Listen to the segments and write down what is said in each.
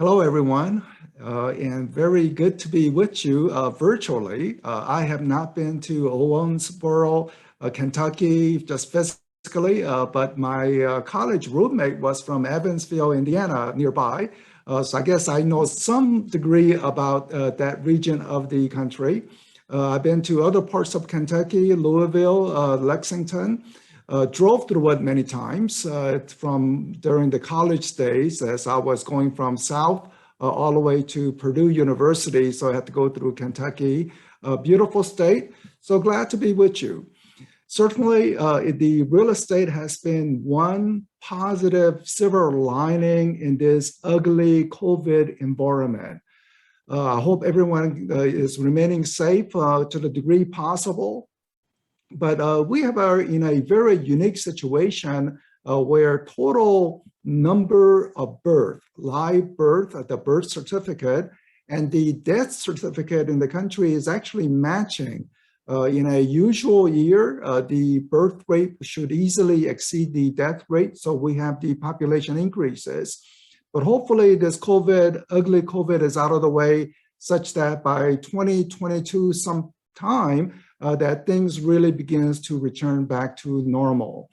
Hello, everyone, and very good to be with you virtually. I have not been to Owensboro, Kentucky, just physically, but my college roommate was from Evansville, Indiana, nearby. So I guess I know some degree about that region of the country. I've been to other parts of Kentucky, Louisville, Lexington. Drove through it many times from during the college days as I was going from south all the way to Purdue University. So I had to go through Kentucky, a beautiful state. So glad to be with you. Certainly, the real estate has been one positive silver lining in this ugly COVID environment. I hope everyone is remaining safe to the degree possible. But we are in a very unique situation where total number of birth, live birth, the birth certificate, and the death certificate in the country is actually matching. In a usual year, the birth rate should easily exceed the death rate, so we have the population increases. But hopefully this ugly COVID is out of the way such that by 2022 sometime, that things really begins to return back to normal.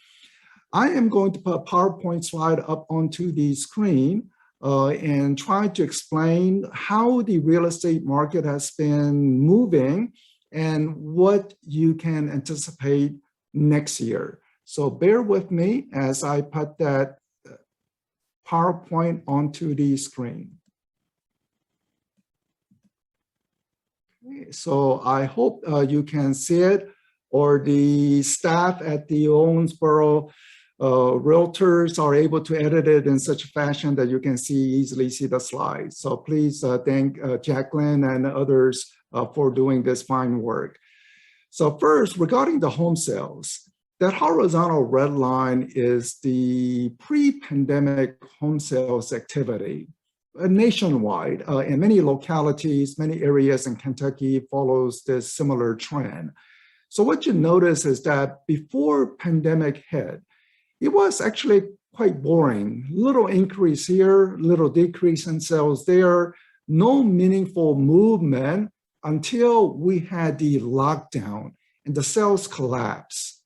I am going to put a PowerPoint slide up onto the screen and try to explain how the real estate market has been moving and what you can anticipate next year. So bear with me as I put that PowerPoint onto the screen. So I hope you can see it, or the staff at the Owensboro realtors are able to edit it in such a fashion that you can easily see the slides. So please thank Jacqueline and others for doing this fine work. So first, regarding the home sales, that horizontal red line is the pre-pandemic home sales activity. Nationwide, in many localities, many areas in Kentucky follows this similar trend. So what you notice is that before pandemic hit, it was actually quite boring. Little increase here, little decrease in sales there, no meaningful movement until we had the lockdown and the sales collapse.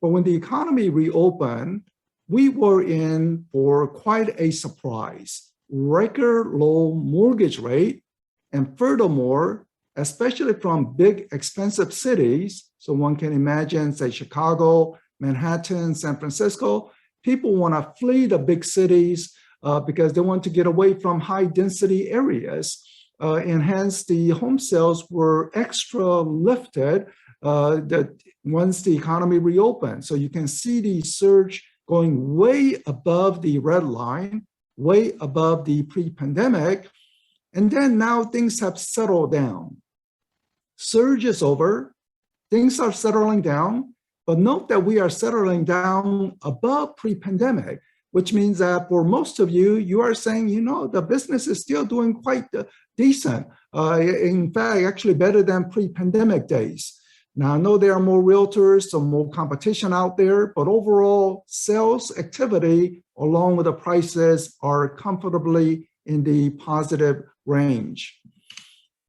But when the economy reopened, we were in for quite a surprise. Record low mortgage rate, and furthermore, especially from big expensive cities, so one can imagine, say, Chicago, Manhattan, San Francisco, people want to flee the big cities because they want to get away from high density areas. And hence the home sales were extra lifted once the economy reopened. So you can see the surge going way above the red line, way above the pre-pandemic, and then now things have settled down. Surge is over, things are settling down, but note that we are settling down above pre-pandemic, which means that for most of you, you are saying, you know, the business is still doing quite decent. In fact, actually better than pre-pandemic days. Now, I know there are more realtors, so more competition out there, but overall sales activity along with the prices are comfortably in the positive range.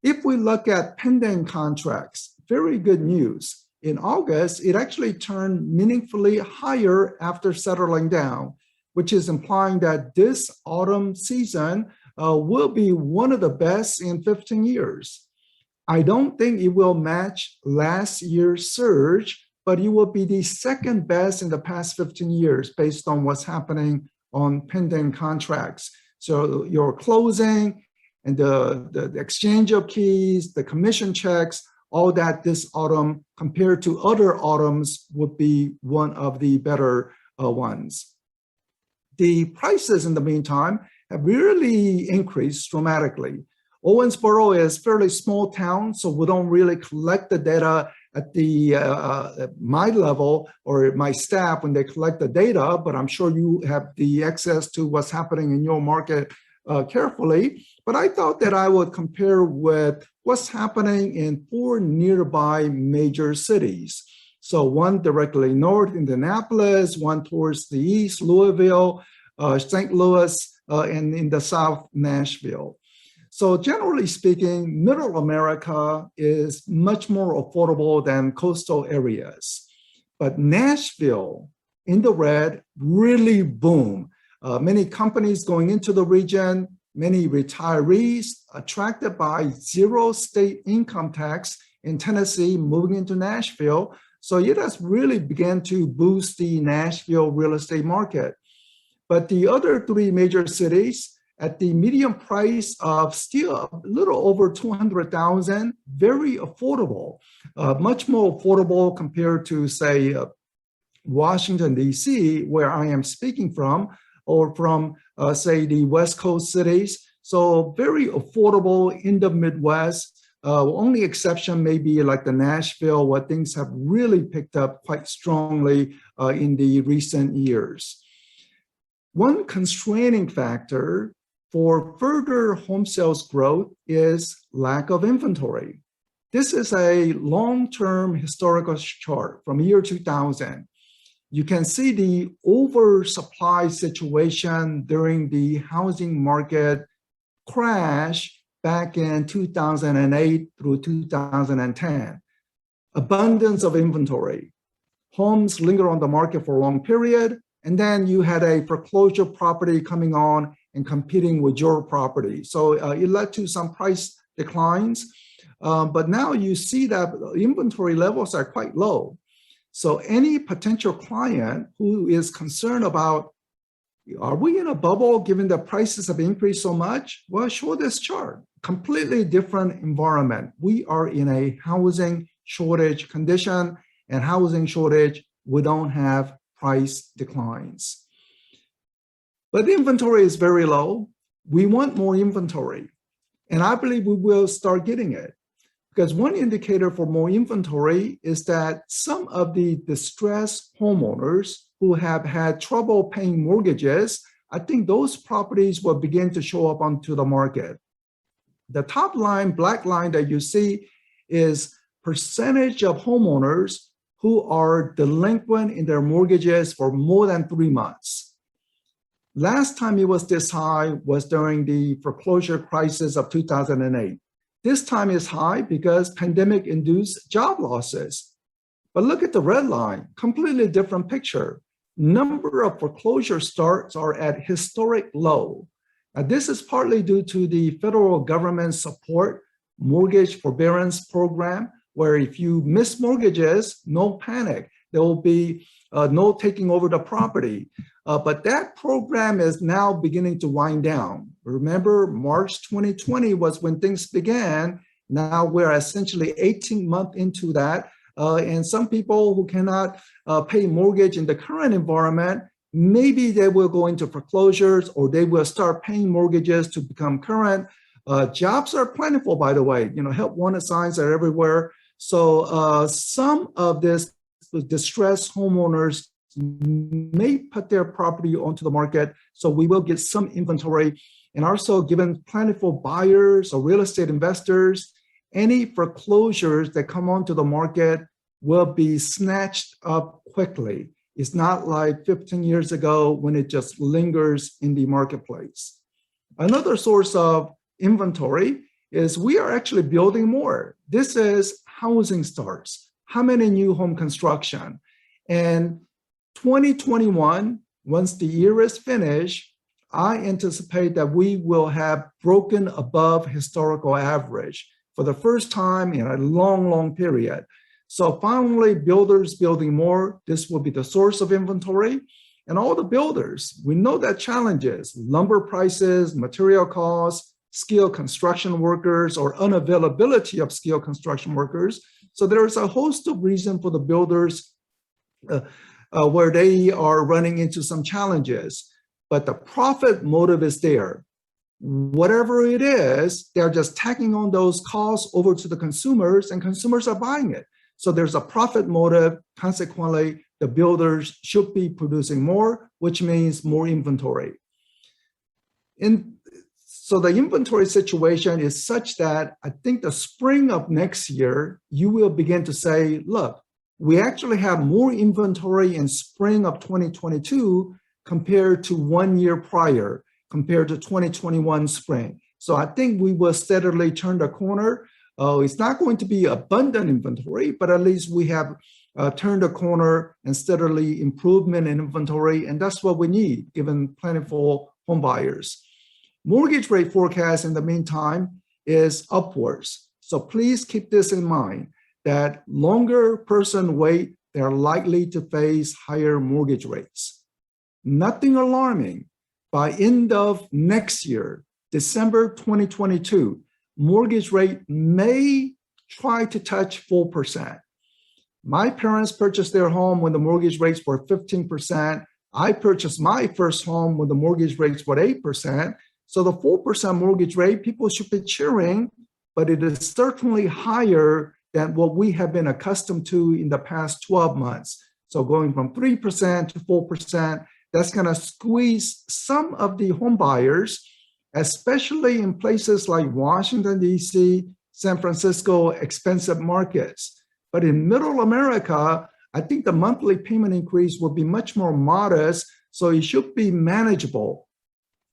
If we look at pending contracts, very good news. In August, it actually turned meaningfully higher after settling down, which is implying that this autumn season will be one of the best in 15 years. I don't think it will match last year's surge, but it will be the second best in the past 15 years based on what's happening on pending contracts. So your closing and the exchange of keys, the commission checks, all that this autumn compared to other autumns would be one of the better ones. The prices in the meantime have really increased dramatically. Owensboro is a fairly small town, so we don't really collect the data at the my level or my staff when they collect the data, but I'm sure you have the access to what's happening in your market carefully. But I thought that I would compare with what's happening in 4 nearby major cities. So one directly north, Indianapolis, one towards the east, Louisville, St. Louis, and in the South, Nashville. So generally speaking, middle America is much more affordable than coastal areas. But Nashville, in the red, really boomed. Many companies going into the region, many retirees attracted by zero state income tax in Tennessee moving into Nashville. So it has really began to boost the Nashville real estate market. But the other three major cities, at the median price of still a little over $200,000, very affordable, much more affordable compared to, say, Washington, D.C., where I am speaking from, or from, say, the West Coast cities. So very affordable in the Midwest. Only exception may be like the Nashville, where things have really picked up quite strongly in the recent years. One constraining factor for further home sales growth is lack of inventory. This is a long-term historical chart from year 2000. You can see the oversupply situation during the housing market crash back in 2008 through 2010. Abundance of inventory. Homes linger on the market for a long period, and then you had a foreclosure property coming on and competing with your property. So it led to some price declines, but now you see that inventory levels are quite low. So any potential client who is concerned about, are we in a bubble given the prices have increased so much? Well, show this chart. Completely different environment. We are in a housing shortage condition, and housing shortage, we don't have price declines. But the inventory is very low. We want more inventory. And I believe we will start getting it. Because one indicator for more inventory is that some of the distressed homeowners who have had trouble paying mortgages, I think those properties will begin to show up onto the market. The top line, black line that you see is percentage of homeowners who are delinquent in their mortgages for more than 3 months. Last time it was this high was during the foreclosure crisis of 2008. This time is high because pandemic-induced job losses. But look at the red line, completely different picture. Number of foreclosure starts are at historic low. Now, this is partly due to the federal government support mortgage forbearance program, where if you miss mortgages, no panic. There will be no taking over the property. But that program is now beginning to wind down. Remember, March 2020 was when things began. Now we're essentially 18 months into that. And some people who cannot pay mortgage in the current environment, maybe they will go into foreclosures or they will start paying mortgages to become current. Jobs are plentiful, by the way. Help wanted signs are everywhere. So some of this distressed homeowners may put their property onto the market, so we will get some inventory. And also, given plentiful buyers or real estate investors, any foreclosures that come onto the market will be snatched up quickly. It's not like 15 years ago when it just lingers in the marketplace. Another source of inventory is we are actually building more. This is housing starts. How many new home construction? And 2021, once the year is finished, I anticipate that we will have broken above historical average for the first time in a long, long period. So finally, builders building more, this will be the source of inventory. And all the builders, we know that challenges, lumber prices, material costs, skilled construction workers, or unavailability of skilled construction workers. So there's a host of reasons for the builders where they are running into some challenges, but the profit motive is there. Whatever it is, they're just tacking on those costs over to the consumers, and consumers are buying it. So there's a profit motive. Consequently, the builders should be producing more, which means more inventory. So the inventory situation is such that I think the spring of next year, you will begin to say, look, we actually have more inventory in spring of 2022 compared to 1 year prior. compared to 2021 spring. So I think we will steadily turn the corner. It's not going to be abundant inventory, but at least we have turned the corner and steadily improvement in inventory. And that's what we need, given plentiful home buyers. Mortgage rate forecast in the meantime is upwards. So please keep this in mind, that longer person wait, they're likely to face higher mortgage rates. Nothing alarming. By end of next year, December 2022, mortgage rate may try to touch 4%. My parents purchased their home when the mortgage rates were 15%. I purchased my first home when the mortgage rates were 8%. So the 4% mortgage rate, people should be cheering, but it is certainly higher than what we have been accustomed to in the past 12 months. So going from 3% to 4%, that's going to squeeze some of the home buyers, especially in places like Washington, D.C., San Francisco, expensive markets. But in middle America, I think the monthly payment increase will be much more modest, so it should be manageable,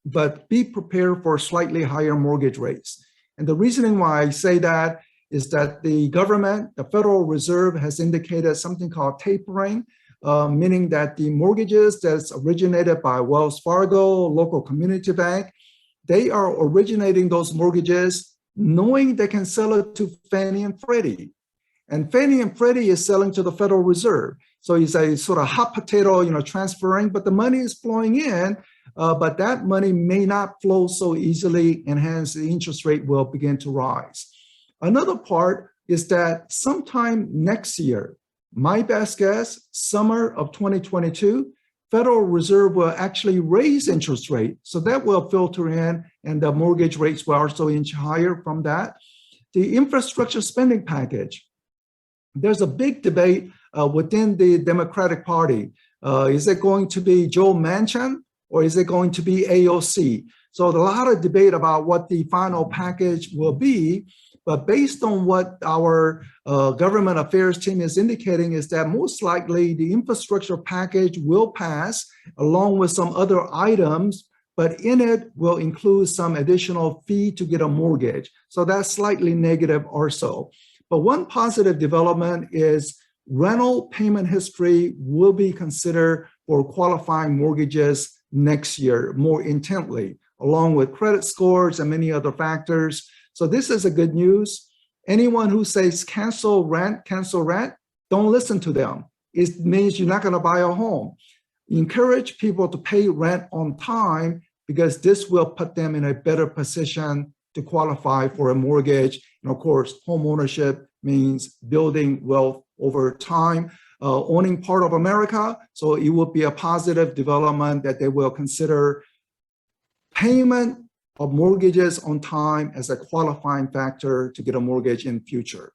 but be prepared for slightly higher mortgage rates. And the reasoning why I say that is that the government, the Federal Reserve, has indicated something called tapering, meaning that the mortgages that's originated by Wells Fargo, local community bank, they are originating those mortgages knowing they can sell it to Fannie and Freddie. And Fannie and Freddie is selling to the Federal Reserve. So it's a sort of hot potato, transferring, but the money is flowing in, but that money may not flow so easily, and hence the interest rate will begin to rise. Another part is that sometime next year, my best guess, summer of 2022, Federal Reserve will actually raise interest rate. So that will filter in, and the mortgage rates will also inch higher from that. The infrastructure spending package, there's a big debate within the Democratic Party. Is it going to be Joe Manchin or is it going to be AOC? So a lot of debate about what the final package will be. But based on what our government affairs team is indicating is that most likely the infrastructure package will pass along with some other items, but in it will include some additional fee to get a mortgage. So that's slightly negative also. But one positive development is rental payment history will be considered for qualifying mortgages next year more intently, along with credit scores and many other factors. So this is a good news. Anyone who says cancel rent, don't listen to them. It means you're not going to buy a home. Encourage people to pay rent on time, because this will put them in a better position to qualify for a mortgage. And of course, home ownership means building wealth over time, owning part of America. So it will be a positive development that they will consider payment of mortgages on time as a qualifying factor to get a mortgage in future.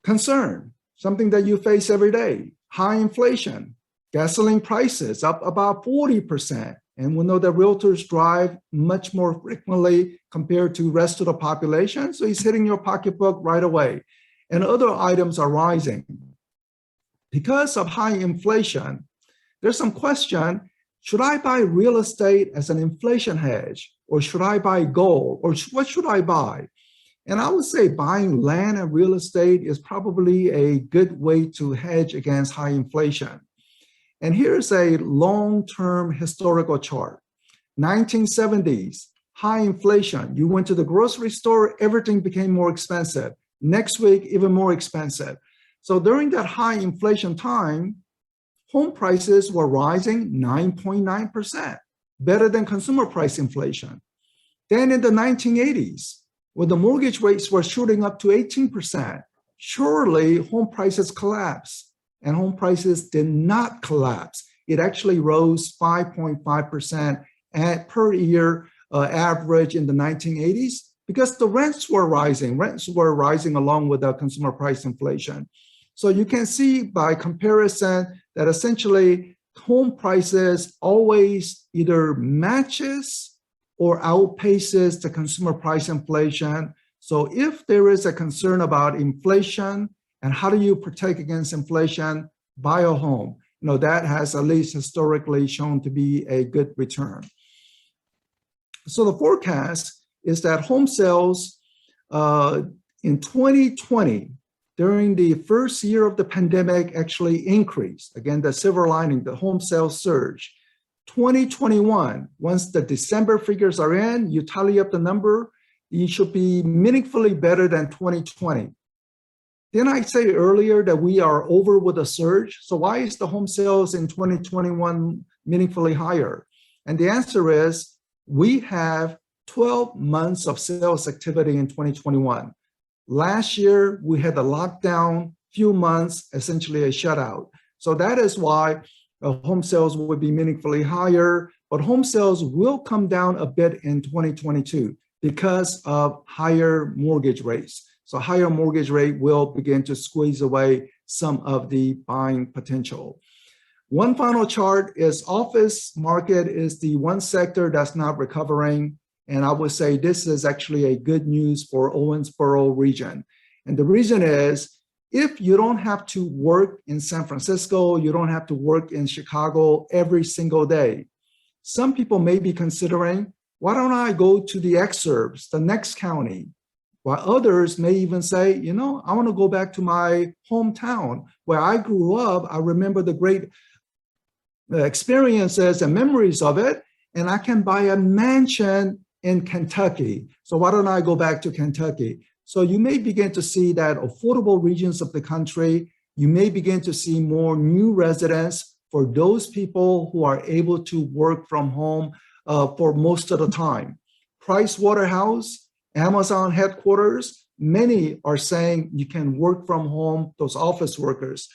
Concern, something that you face every day, high inflation, gasoline prices up about 40%. And we know that realtors drive much more frequently compared to the rest of the population. So it's hitting your pocketbook right away. And other items are rising. Because of high inflation, there's some question, should I buy real estate as an inflation hedge? Or should I buy gold? Or what should I buy? And I would say buying land and real estate is probably a good way to hedge against high inflation. And here's a long-term historical chart. 1970s, high inflation. You went to the grocery store, everything became more expensive. Next week, even more expensive. So during that high inflation time, home prices were rising 9.9%, better than consumer price inflation. Then in the 1980s, when the mortgage rates were shooting up to 18%, surely home prices collapsed. And home prices did not collapse. It actually rose 5.5% per year average in the 1980s because the rents were rising. Rents were rising along with the consumer price inflation. So you can see by comparison that essentially home prices always either matches or outpaces the consumer price inflation. So if there is a concern about inflation, and how do you protect against inflation? Buy a home. That has at least historically shown to be a good return. So the forecast is that home sales in 2020, during the first year of the pandemic, actually increased. Again, the silver lining, the home sales surge. 2021, once the December figures are in, you tally up the number, you should be meaningfully better than 2020. Didn't I say earlier that we are over with a surge? So why is the home sales in 2021 meaningfully higher? And the answer is we have 12 months of sales activity in 2021. Last year, we had a lockdown, few months, essentially a shutout. So that is why home sales would be meaningfully higher, but home sales will come down a bit in 2022 because of higher mortgage rates. So higher mortgage rate will begin to squeeze away some of the buying potential. One final chart is office market is the one sector that's not recovering. And I would say this is actually a good news for Owensboro region. And the reason is if you don't have to work in San Francisco, you don't have to work in Chicago every single day. Some people may be considering, why don't I go to the exurbs, the next county? While others may even say, you know, I want to go back to my hometown where I grew up. I remember the great experiences and memories of it, and I can buy a mansion in Kentucky. So why don't I go back to Kentucky? So you may begin to see that affordable regions of the country, you may begin to see more new residents for those people who are able to work from home for most of the time. Price Waterhouse, Amazon headquarters, many are saying you can work from home, those office workers,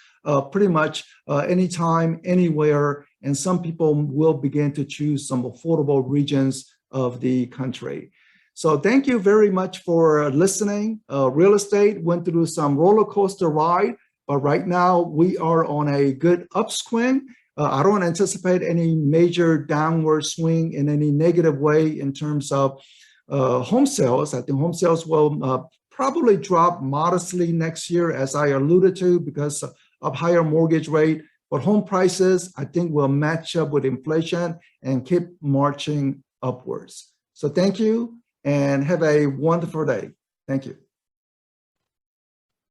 pretty much anytime, anywhere, and some people will begin to choose some affordable regions of the country. So thank you very much for listening. Real estate went through some roller coaster ride, but right now we are on a good upswing. I don't anticipate any major downward swing in any negative way in terms of home sales. I think home sales will probably drop modestly next year, as I alluded to, because of higher mortgage rate. But home prices, I think, will match up with inflation and keep marching upwards. So thank you and have a wonderful day. Thank you.